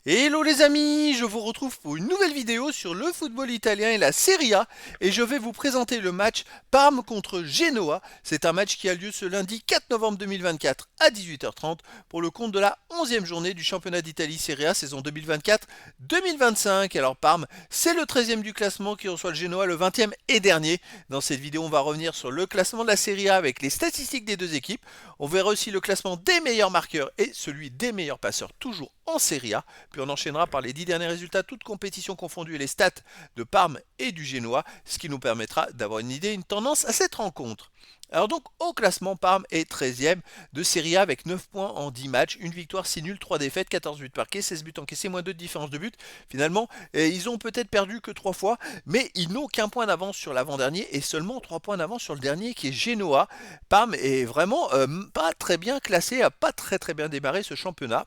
Hello les amis, je vous retrouve pour une nouvelle vidéo sur le football italien et la Serie A et je vais vous présenter le match Parme contre Genoa. C'est un match qui a lieu ce lundi 4 novembre 2024 à 18h30 pour le compte de la 11e journée du championnat d'Italie Serie A saison 2024-2025. Alors Parme, c'est le 13e du classement qui reçoit le Genoa le 20e et dernier. Dans cette vidéo, on va revenir sur le classement de la Serie A avec les statistiques des deux équipes. On verra aussi le classement des meilleurs marqueurs et celui des meilleurs passeurs toujours en Serie A. Puis on enchaînera par les 10 derniers résultats, toutes compétitions confondues et les stats de Parme et du Génois, ce qui nous permettra d'avoir une idée, une tendance à cette rencontre. Alors donc au classement, Parme est 13e de Serie A avec 9 points en 10 matchs, une victoire, 6 nuls, 3 défaites, 14 buts marqués, 16 buts encaissés, moins 2 de différence de but. Finalement, ils ont peut-être perdu que 3 fois, mais ils n'ont qu'un point d'avance sur l'avant-dernier et seulement 3 points d'avance sur le dernier qui est Genoa. Parme est vraiment pas très bien classé, a pas très bien démarré ce championnat.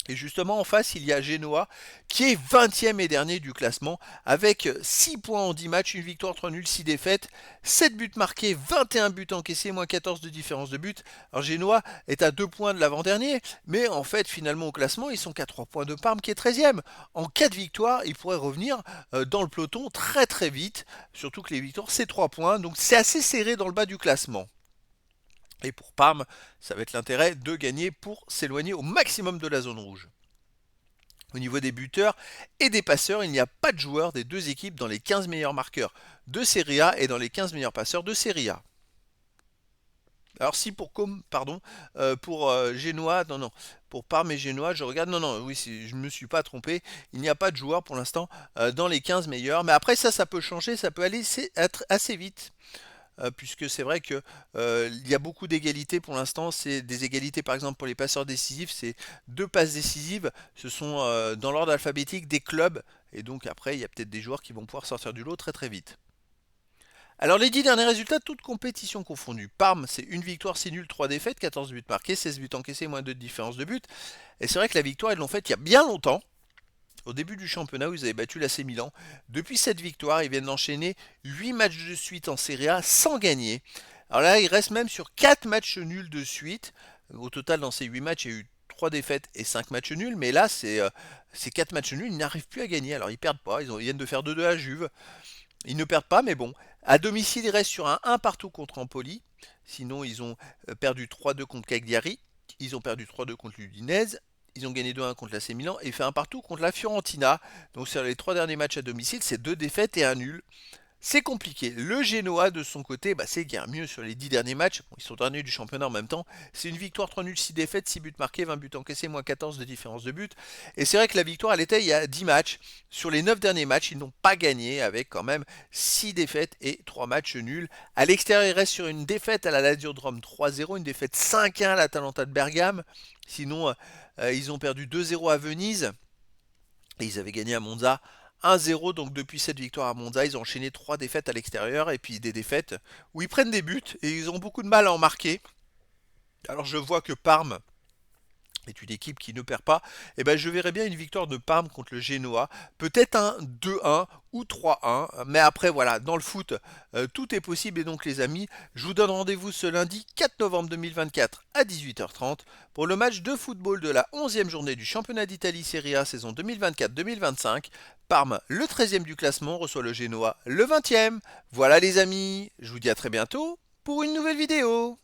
Et justement en face il y a Genoa qui est 20e et dernier du classement avec 6 points en 10 matchs, une victoire, 3 nuls, 6 défaites, 7 buts marqués, 21 buts encaissés, moins 14 de différence de but. Alors Genoa est à 2 points de l'avant-dernier, mais en fait finalement au classement ils sont qu'à 3 points de Parme qui est 13e. En cas de victoire ils pourraient revenir dans le peloton très vite, surtout que les victoires c'est 3 points, donc c'est assez serré dans le bas du classement. Et pour Parme, ça va être l'intérêt de gagner pour s'éloigner au maximum de la zone rouge. Au niveau des buteurs et des passeurs, il n'y a pas de joueur des deux équipes dans les 15 meilleurs marqueurs de Serie A et dans les 15 meilleurs passeurs de Serie A. Alors si pour pour Genoa, non, pour Parme et Genoa, je regarde, non, oui, je ne me suis pas trompé, il n'y a pas de joueur pour l'instant dans les 15 meilleurs, mais après ça peut changer, ça peut aller être assez vite. Puisque c'est vrai que il y a beaucoup d'égalités pour l'instant. C'est des égalités par exemple pour les passeurs décisifs, c'est deux passes décisives. Ce sont dans l'ordre alphabétique des clubs. Et donc après, il y a peut-être des joueurs qui vont pouvoir sortir du lot très vite. Alors les 10 derniers résultats, toutes compétitions confondues. Parme, c'est une victoire, 6 nuls, 3 défaites, 14 buts marqués, 16 buts encaissés, moins 2 de différence de but. Et c'est vrai que la victoire, ils l'ont faite il y a bien longtemps. Au début du championnat où ils avaient battu l'AC Milan. Depuis cette victoire, ils viennent d'enchaîner 8 matchs de suite en Serie A sans gagner. Alors là, ils restent même sur 4 matchs nuls de suite. Au total, dans ces 8 matchs, il y a eu 3 défaites et 5 matchs nuls. Mais là, ces 4 matchs nuls, ils n'arrivent plus à gagner. Alors ils perdent pas, ils viennent de faire 2-2 à Juve. Ils ne perdent pas, mais bon. À domicile, ils restent sur un 1 partout contre Empoli. Sinon, ils ont perdu 3-2 contre Cagliari. Ils ont perdu 3-2 contre l'Udinese. Ils ont gagné 2-1 contre l'AC Milan et fait un partout contre la Fiorentina. Donc sur les 3 derniers matchs à domicile, c'est 2 défaites et un nul. C'est compliqué. Le Genoa, de son côté, c'est guère mieux sur les 10 derniers matchs. Bon, ils sont derniers du championnat en même temps. C'est une victoire, 3 nuls, 6 défaites, 6 buts marqués, 20 buts encaissés, moins 14 de différence de but. Et c'est vrai que la victoire, elle était il y a 10 matchs. Sur les 9 derniers matchs, ils n'ont pas gagné avec quand même 6 défaites et 3 matchs nuls. À l'extérieur, ils restent sur une défaite à la Lazio de Rome 3-0, une défaite 5-1 à l'Atalanta de Bergame. Sinon, ils ont perdu 2-0 à Venise. Et ils avaient gagné à Monza 1-0, donc depuis cette victoire à Monza, ils ont enchaîné 3 défaites à l'extérieur et puis des défaites où ils prennent des buts et ils ont beaucoup de mal à en marquer. Alors je vois que Parme est une équipe qui ne perd pas, et ben je verrais bien une victoire de Parme contre le Genoa, peut-être un 2-1 ou 3-1, mais après voilà, dans le foot, tout est possible et donc les amis, je vous donne rendez-vous ce lundi 4 novembre 2024 à 18h30 pour le match de football de la 11e journée du championnat d'Italie Serie A saison 2024-2025. Parme, le 13e du classement, reçoit le Genoa, le 20e. Voilà les amis, je vous dis à très bientôt pour une nouvelle vidéo.